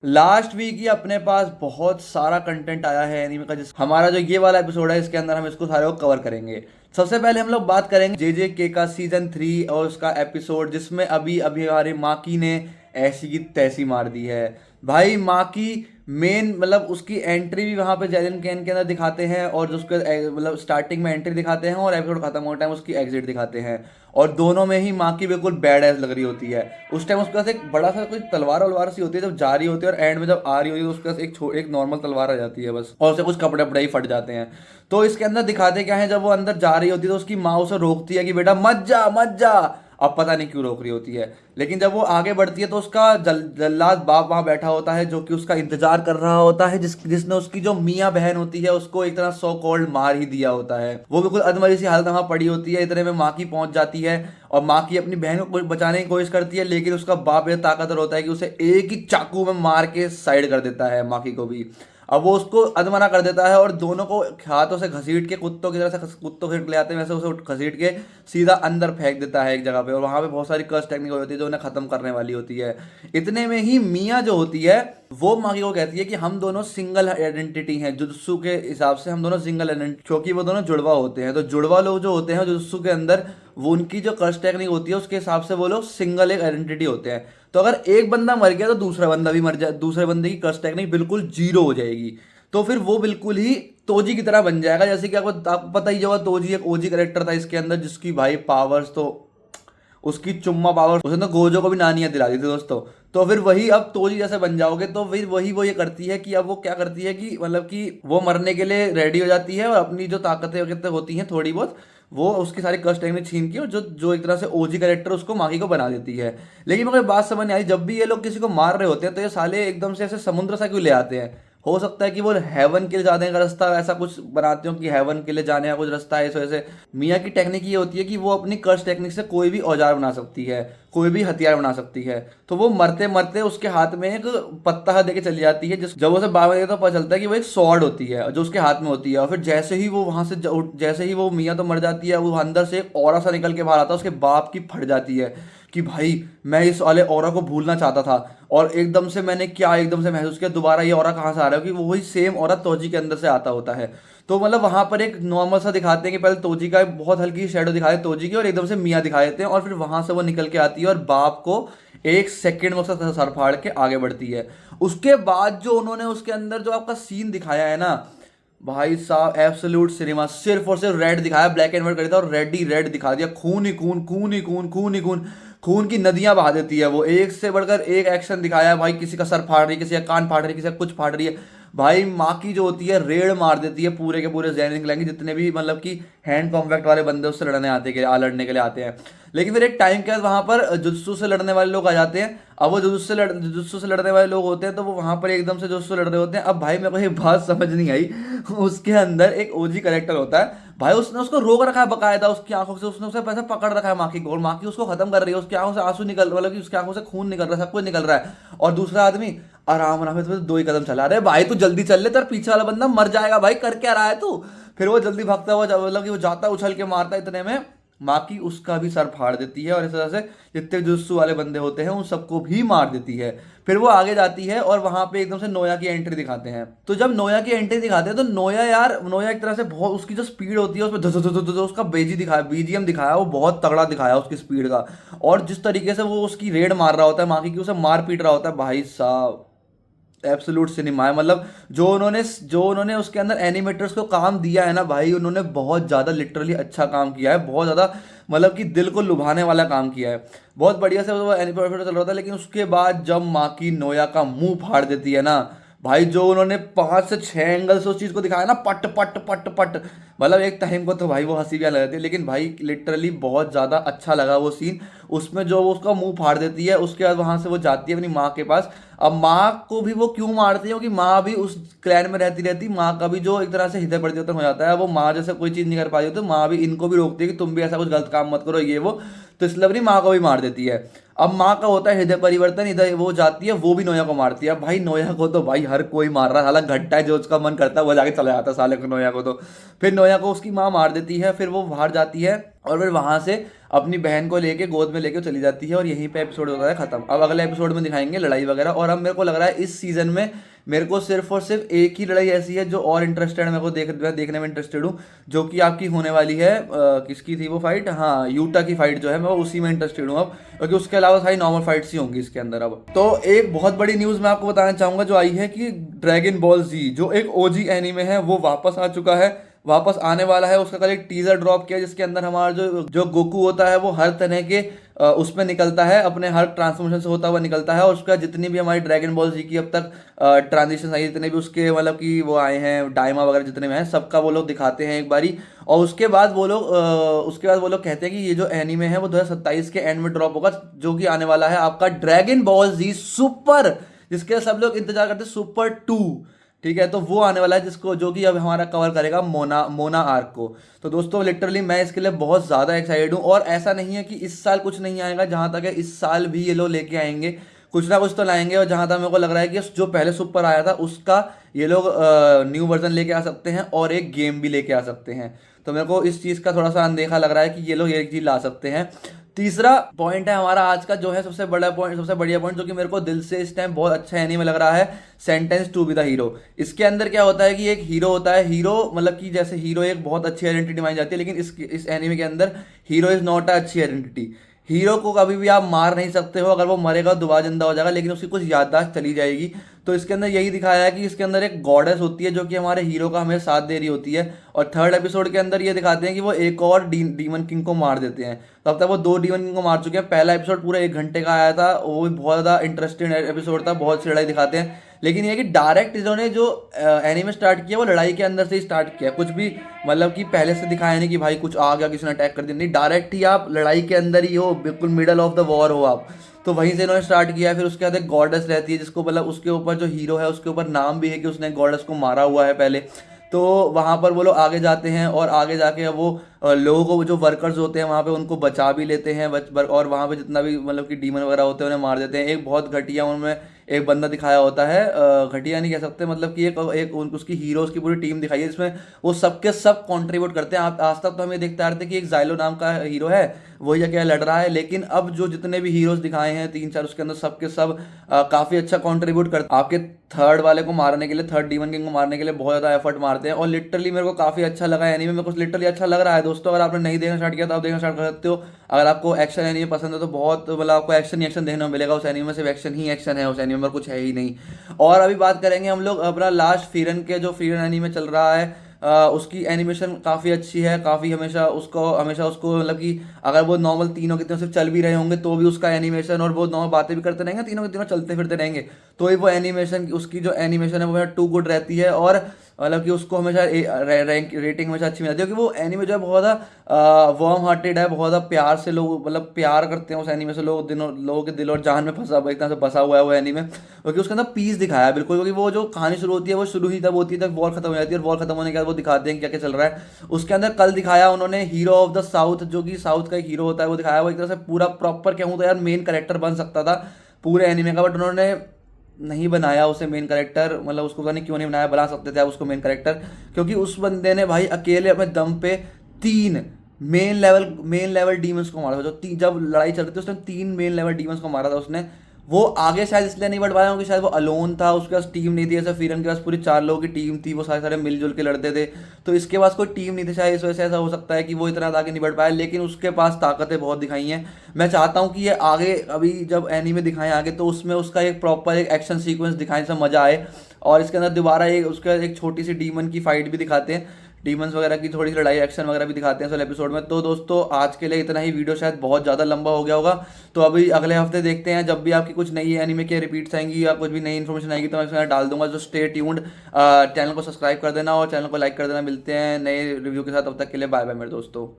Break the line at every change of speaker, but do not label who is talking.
Last week ही अपने पास बहुत सारा कंटेंट आया है एनीमे का, जिस हमारा जो ये वाला एपिसोड है इसके अंदर हम इसको सारे को कवर करेंगे। सबसे पहले हम लोग बात करेंगे JJK का सीजन 3 और उसका एपिसोड, जिसमें अभी अभी हमारी माकी ने ऐसी की तैसी मार दी है। भाई माकी मेन मतलब उसकी एंट्री भी वहां पे जैलिन कैन के अंदर दिखाते हैं, और जो उसके मतलब स्टार्टिंग में एंट्री दिखाते हैं और एपिसोड खत्म होने टाइम उसकी एग्जिट दिखाते हैं। और दोनों में ही माँ की बिल्कुल बैड एस लग रही होती है। उस टाइम उसके पास एक बड़ा सा कोई तलवार वलवार सी होती है जब जा रही होती है, और एंड में जब आ रही होती है तो उसके पास एक नॉर्मल तलवार आ जाती है बस, और उसे कुछ कपड़े वपड़े ही फट जाते हैं। तो इसके अंदर दिखाते क्या है, जब वो अंदर जा रही होती है तो उसकी माँ उसे रोकती है कि बेटा मत जा मत जा। अब पता नहीं क्यों रोक रही होती है, लेकिन जब वो आगे बढ़ती है तो उसका जल्लाद बाप वहां बैठा होता है, जो कि उसका इंतजार कर रहा होता है, जिसने उसकी जो मियाँ बहन होती है उसको एक तरह सो कॉल्ड मार ही दिया होता है। वो बिल्कुल अधमरी सी हालत में वहां पड़ी होती है। इतने में माँ की पहुंच जाती है, और माँ की अपनी बहन को बचाने की कोशिश करती है, लेकिन उसका बाप ये ताकतवर होता है कि उसे एक ही चाकू में मार के साइड कर देता है माँ की को भी। अब वो उसको अधमरा कर देता है, और दोनों को हाथों से घसीट के, कुत्तों की तरह से कुत्तों घसीट ले आते हैं वैसे उसे घसीट के सीधा अंदर फेंक देता है एक जगह पे, और वहां पे बहुत सारी कर्स टेक्निक होती है जो उन्हें खत्म करने वाली होती है। इतने में ही मिया जो होती है वो मागी को कहती है कि हम दोनों सिंगल आइडेंटिटी हैं, जुजुत्सु के हिसाब से हम दोनों सिंगल आइडेंटिटी, क्योंकि वो दोनों जुड़वा होते हैं। तो जुड़वा लोग जो होते हैं जुजुत्सु के अंदर, वो उनकी जो कर्स टेक्निक होती है उसके हिसाब से वो लोग सिंगल एक आइडेंटिटी होते हैं। तो अगर एक बंदा मर गया तो दूसरा बंदा भी मर जाए, दूसरे बंदे की कर्स टेक्निक बिल्कुल जीरो हो जाएगी। तो फिर वो बिल्कुल ही तोजी की तरह बन जाएगा। जैसे कि आपको पता ही होगा, तोजी एक ओजी करेक्टर था इसके अंदर, जिसकी भाई पावर्स तो उसकी चुम्मा पावर, उसने तो गोजो को भी नानियां दिला दी थी दोस्तों। तो फिर वही अब तोजी जैसे बन जाओगे, तो फिर वही वो ये करती है कि अब वो क्या करती है कि मतलब कि वो मरने के लिए रेडी हो जाती है, और अपनी जो ताकतें वगैरह होती हैं थोड़ी बहुत, वो उसकी सारी कस्ट टाइम में छीन के, और जो जो एक तरह से ओजी कैरेक्टर उसको मागी को बना देती है। लेकिन मुझे बात समझ नहीं आई, जब भी ये लोग किसी को मार रहे होते हैं तो ये साले एकदम से ऐसे समुद्र सा क्यों ले आते हैं? हो सकता है कि वो हेवन के लिए जाने का रास्ता ऐसा कुछ बनाते हो कि हेवन के लिए जाने का कुछ रास्ता है, इस वजह से मियाँ की टेक्निक ये होती है कि वो अपनी कर्स टेक्निक से कोई भी औजार बना सकती है, कोई भी हथियार बना सकती है। तो वो मरते मरते उसके हाथ में एक पत्ता दे के चली जाती है, जिस जब उसे बाबा देता तो पता चलता है कि वो एक स्वॉर्ड होती है जो उसके हाथ में होती है। और फिर जैसे ही वो वहां से जैसे ही वो मियाँ तो मर जाती है, वो अंदर से एक औरा सा निकल के बाहर आता है, उसके बाप की फट जाती है कि भाई मैं इस वाले औरा को भूलना चाहता था, और एकदम से मैंने क्या एकदम से महसूस किया दोबारा ये औरा कहाँ से आ रहा है, कि वो वही सेम औरा तोजी के अंदर से आता होता है। तो मतलब वहां पर एक नॉर्मल सा दिखाते हैं कि पहले तोजी का बहुत हल्की शेडो दिखाते हैं तोजी की, और एकदम से मियाँ दिखा देते हैं, और फिर वहां से वो निकल के आती है और बाप को एक सेकंड में उसका सर फाड़ के आगे बढ़ती है। उसके बाद जो उन्होंने उसके अंदर जो आपका सीन दिखाया है ना, भाई साहब एब्सोल्यूट सिनेमा। सिर्फ और सिर्फ रेड दिखाया, ब्लैक एंड व्हाइट कर दिया और रेड ही रेड दिखा दिया, खून ही खून, खून ही खून, खून ही खून, खून की नदियां बहा देती है वो। एक से बढ़कर एक एक्शन दिखाया है भाई, किसी का सर फाड़ रही है, किसी का कान फाड़ रही है, किसी का कुछ फाड़ रही है। भाई माँ की जो होती है रेड मार देती है पूरे के पूरे जैनिंग लैंग्वेज, जितने भी मतलब कि हैंड कॉम्बैक्ट वाले बंदे उससे लड़ने के लिए आते हैं। लेकिन फिर एक टाइम के बाद वहां पर जुत्सु से लड़ने वाले लोग आ जाते हैं। अब वो जुत्सु से लड़ने वाले लोग होते हैं, तो वो वहां पर एकदम से जुत्सु लड़ रहे होते हैं। अब भाई मेरे को एक बात समझ नहीं आई, उसके अंदर एक ओजी करेक्टर होता है भाई, उसने उसको रोक रखा है बकायदा उसकी आंखों से, उसने उसे पैसा पकड़ रखा है माखी को, और माखी उसको खत्म कर रही है, उसकी आंखों से आंसू निकल, मतलब कि उसकी आंखों से खून निकल रहा है, सब कुछ निकल रहा है। और दूसरा आदमी आराम आराम से दो ही कदम चला रहे, भाई तू जल्दी चल ले, तेरा पीछे वाला बंदा मर जाएगा भाई, कर क्या रहा है तू? फिर वो जल्दी भागता हुआ मतलब कि वो जाता उछल के मारता है, इतने में माकी उसका भी सर फाड़ देती है, और इस तरह से जितने जुस्सू वाले बंदे होते हैं उन सबको भी मार देती है। फिर वो आगे जाती है और वहां पे एकदम से नोया की एंट्री दिखाते हैं। तो जब नोया की एंट्री दिखाते हैं तो नोया यार, नोया एक तरह से बहुत, उसकी जो स्पीड होती है उसमें उसका बीजीएम दिखाया, वो बहुत तगड़ा दिखाया उसकी स्पीड का। और जिस तरीके से वो उसकी रेड मार रहा होता है माकी की, उसे मार पीट रहा होता है, भाई साहब एब्सोल्यूट सिनेमा है। मतलब जो उन्होंने उसके अंदर एनिमेटर्स को काम दिया है ना भाई, उन्होंने बहुत ज़्यादा लिटरली अच्छा काम किया है, बहुत ज़्यादा मतलब कि दिल को लुभाने वाला काम किया है। बहुत बढ़िया से वो एनिमेटर चल रहा था, लेकिन उसके बाद जब माँ की नोया का मुंह फाड़ देती है ना भाई, जो उन्होंने 5 से 6 एंगल से उस चीज़ को दिखाया ना, पट पट पट पट, मतलब एक टाइम को तो भाई वो हंसी भी आने लगी थी, लेकिन भाई लिटरली बहुत ज़्यादा अच्छा लगा वो सीन। उसमें जो वो उसका मुंह फाड़ देती है, उसके बाद वहां से वो जाती है अपनी माँ के पास। अब माँ को भी वो क्यों मारती है, क्योंकि माँ भी उस क्लैन में रहती रहती माँ का भी जो एक तरह से हृदय परिवर्तन हो जाता है, वो माँ जैसे कोई चीज़ नहीं कर पाती, तो माँ भी इनको भी रोकती है कि तुम भी ऐसा कुछ गलत काम मत करो ये वो। तो इसलिए अपनी माँ को भी मार देती है। अब माँ का होता है हृदय परिवर्तन, इधर वो जाती है, वो भी नोया को मारती है। अब भाई नोया को तो भाई हर कोई मार रहा है, साला घट्टा है, जो उसका मन करता है वो जाके चला जाता है साले को, नोया को तो। फिर नोया को उसकी माँ मार देती है, फिर वो बाहर जाती है, और फिर वहां से अपनी बहन को लेके गोद में लेके चली जाती है और यहीं पे एपिसोड होता है खत्म। अब अगले एपिसोड में दिखाएंगे लड़ाई वगैरह। और अब मेरे को लग रहा है इस सीजन में मेरे को सिर्फ और सिर्फ एक ही लड़ाई ऐसी है जो और इंटरेस्टेड मेरे को देखने में इंटरेस्टेड हूँ, जो कि आपकी होने वाली है। किसकी थी वो फाइट? हाँ, यूटा की फाइट जो है, मैं उसी में इंटरेस्टेड हूँ अब, क्योंकि उसके अलावा सारी नॉर्मल फाइट्स ही होंगी इसके अंदर। अब तो एक बहुत बड़ी न्यूज़ मैं आपको बताना चाहूँगा जो आई है कि ड्रैगन बॉल जी जो एक ओजी एनीमे है वो वापस आ चुका है, वापस आने वाला है। उसका कल एक टीजर ड्रॉप किया जिसके अंदर हमारा जो जो गोकू होता है वो हर तरह के उसमें निकलता है, अपने हर ट्रांसफॉर्मेशन से होता हुआ निकलता है। और उसका जितनी भी हमारी ड्रैगन बॉल जी की अब तक ट्रांजिशन आई, जितने भी उसके मतलब कि वो आए हैं डायमा वगैरह जितने भी हैं, सबका वो लोग दिखाते हैं एक बारी। और उसके बाद वो लोग कहते हैं कि ये जो एनीमे है वो 2027 के एंड में ड्रॉप होगा, जो कि आने वाला है आपका ड्रैगन बॉल जी सुपर, जिसके सब लोग इंतजार करते हैं, सुपर 2। ठीक है, तो वो आने वाला है जिसको जो कि अब हमारा कवर करेगा मोना आर्क को। तो दोस्तों लिटरली मैं इसके लिए बहुत ज़्यादा एक्साइटेड हूँ। और ऐसा नहीं है कि इस साल कुछ नहीं आएगा, जहाँ तक है इस साल भी ये लोग लेके आएंगे, कुछ ना कुछ तो लाएंगे। और जहाँ तक मेरे को लग रहा है कि जो पहले सुपर आया था उसका ये लोग न्यू वर्जन लेके आ सकते हैं और एक गेम भी लेके आ सकते हैं। तो मेरे को इस चीज़ का थोड़ा सा अनदेखा लग रहा है कि ये लोग एक चीज़ ला सकते हैं। तीसरा पॉइंट है हमारा आज का, जो है सबसे बड़ा पॉइंट, सबसे बढ़िया पॉइंट, जो कि मेरे को दिल से इस टाइम बहुत अच्छा एनीमे लग रहा है, sentence to be the hero. इसके अंदर क्या होता है कि एक हीरो होता है, हीरो मतलब कि जैसे हीरो एक बहुत अच्छी आइडेंटिटी मानी जाती है, लेकिन इस एनीमे के अंदर हीरो इज नॉट अ अच्छी आइडेंटिटी। हीरो को कभी भी आप मार नहीं सकते हो, अगर वो मरेगा दोबारा जिंदा हो जाएगा, लेकिन उसकी कुछ याददाश्त चली जाएगी। तो इसके अंदर यही दिखाया है कि इसके अंदर एक गॉडेस होती है जो कि हमारे हीरो का हमें साथ दे रही होती है। और थर्ड एपिसोड के अंदर ये दिखाते हैं कि वो एक और डीमन किंग को मार देते हैं। तो अब तक वो 2 डीमन किंग को मार चुके हैं। पहला एपिसोड पूरा 1 घंटे का आया था, वो भी बहुत ज़्यादा इंटरेस्टिंग एपिसोड था, बहुत सी लड़ाई दिखाते हैं। लेकिन ये कि डायरेक्ट इन्होंने जो एनीमे स्टार्ट किया वो लड़ाई के अंदर से ही स्टार्ट किया, कुछ भी मतलब कि पहले से दिखाया नहीं कि भाई कुछ आ गया किसी ने अटैक कर दिया, नहीं, डायरेक्ट ही आप लड़ाई के अंदर ही हो, बिल्कुल मिडल ऑफ द वॉर हो आप। तो वहीं से इन्होंने स्टार्ट किया। फिर उसके बाद एक गॉडेस रहती है जिसको मतलब उसके ऊपर जो हीरो है उसके ऊपर नाम भी है कि उसने गॉडेस को मारा हुआ है पहले। तो वहाँ पर वो लोग आगे जाते हैं और आगे जाके वो लोगों को, जो वर्कर्स होते हैं वहाँ पे, उनको बचा भी लेते हैं और वहाँ पे जितना भी मतलब कि डीमन वगैरह होते हैं उन्हें मार देते हैं। एक बहुत घटिया उनमें एक बंदा दिखाया होता है, घटिया नहीं कह सकते, मतलब कि उसकी हीरोज़ की पूरी टीम दिखाई है जिसमें वो सबके सब कंट्रीब्यूट करते हैं। आज तक तो हम ये देखते आ रहे थे कि एक जाइलो नाम का हीरो है, वही क्या लड़ रहा है, लेकिन अब जो जितने भी हीरोज़ दिखाए हैं 3-4, उसके अंदर सबके सब काफ़ी अच्छा कंट्रीब्यूट करते हैं। आपके थर्ड वाले को मारने के लिए, थर्ड डीमन किंग को मारने के लिए बहुत ज़्यादा एफर्ट मारते हैं। और लिटरली मेरे को काफ़ी अच्छा लगा एनीमे, मेरे को लिटरली अच्छा लग रहा है दोस्तों। अगर आपने नहीं देखना स्टार्ट किया तो आप देखना स्टार्ट कर सकते हो। अगर आपको एक्शन एनीमे पसंद है तो बहुत मतलब आपको एक्शन ही एक्शन देखने को मिलेगा। उस एनीमे में सिर्फ एक्शन ही एक्शन है, उस एनीमे में कुछ है ही नहीं। और अभी बात करेंगे हम लोग अपना लास्ट फ्रीरन के, जो फ्रीरन एनीमे चल रहा है, उसकी एनिमेशन काफ़ी अच्छी है, काफ़ी हमेशा उसको मतलब कि अगर वो नॉर्मल तीनों के तीनों सिर्फ चल भी रहे होंगे तो भी उसका एनिमेशन, और वो नॉर्मल बातें भी करते रहेंगे, तीनों के तीनों चलते फिरते रहेंगे तो ही वो एनिमेशन, उसकी जो एनिमेशन है वो टू गुड रहती है। और मतलब कि उसको हमेशा रेटिंग हमेशा अच्छी मिलती है, क्योंकि वो एनीमे जो है बहुत ज़्यादा वार्म हार्टेड है, बहुत ज़्यादा प्यार से लोग मतलब प्यार करते हैं उस एनीमे से। लोगों के दिल और जान में एक तरह से बसा हुआ है वो एनीमे, क्योंकि उसके अंदर पीस दिखाया है बिल्कुल। क्योंकि वो जो कहानी शुरू होती है वो शुरू ही तब होती है, तब वॉर खत्म हो जाती है, और वॉर खत्म होने के बाद वो दिखाते हैं क्या क्या चल रहा है। उसके अंदर कल दिखाया उन्होंने हीरो ऑफ द साउथ, जो कि साउथ का एक हीरो होता है, वो दिखाया। वो एक तरह से पूरा प्रॉपर कहूँ तो यार मेन कैरेक्टर बन सकता था पूरे एनीमे का, बट उन्होंने नहीं बनाया उसे मेन कैरेक्टर। मतलब उसको पता नहीं क्यों नहीं बनाया, बना सकते थे आप उसको मेन कैरेक्टर, क्योंकि उस बंदे ने भाई अकेले अपने दम पे 3 मेन लेवल डीमंस को मारा था। जब लड़ाई चल रही थी उसने 3 मेन लेवल डीमंस को मारा था उसने। वो आगे शायद इसलिए नहीं बढ़ पाया क्योंकि शायद वो अलोन था, उसके पास टीम नहीं थी। ऐसा फिरन के पास पूरी 4 लोगों की टीम थी, वो सारे मिलजुल के लड़ते थे, तो इसके पास कोई टीम नहीं थी शायद, इस वजह से ऐसा हो सकता है कि वो इतना आगे नहीं बढ़ पाया। लेकिन उसके पास ताकतें बहुत दिखाई हैं। मैं चाहता हूँ कि ये आगे अभी जब एनीमे दिखाएं आगे, तो उसमें उसका एक प्रॉपर एक एक्शन सीक्वेंस दिखाएं, से मजा आए। और इसके अंदर दोबारा उसका एक छोटी सी डीमन की फाइट भी दिखाते हैं, डीमंस वगैरह की थोड़ी सी लड़ाई एक्शन वगैरह भी दिखाते हैं असल एपिसोड में। तो दोस्तों आज के लिए इतना ही, वीडियो शायद बहुत ज़्यादा लंबा हो गया होगा, तो अभी अगले हफ्ते देखते हैं, जब भी आपकी कुछ नई एनीमे के रिपीट्स आएंगी या कुछ भी नई इन्फॉर्मेशन आएगी तो मैं इसमें डाल दूंगा। जो स्टे ट्यून्ड, चैनल को सब्सक्राइब कर देना और चैनल को लाइक कर देना। मिलते हैं नए रिव्यू के साथ, तब तक के लिए बाय बाय मेरे दोस्तों।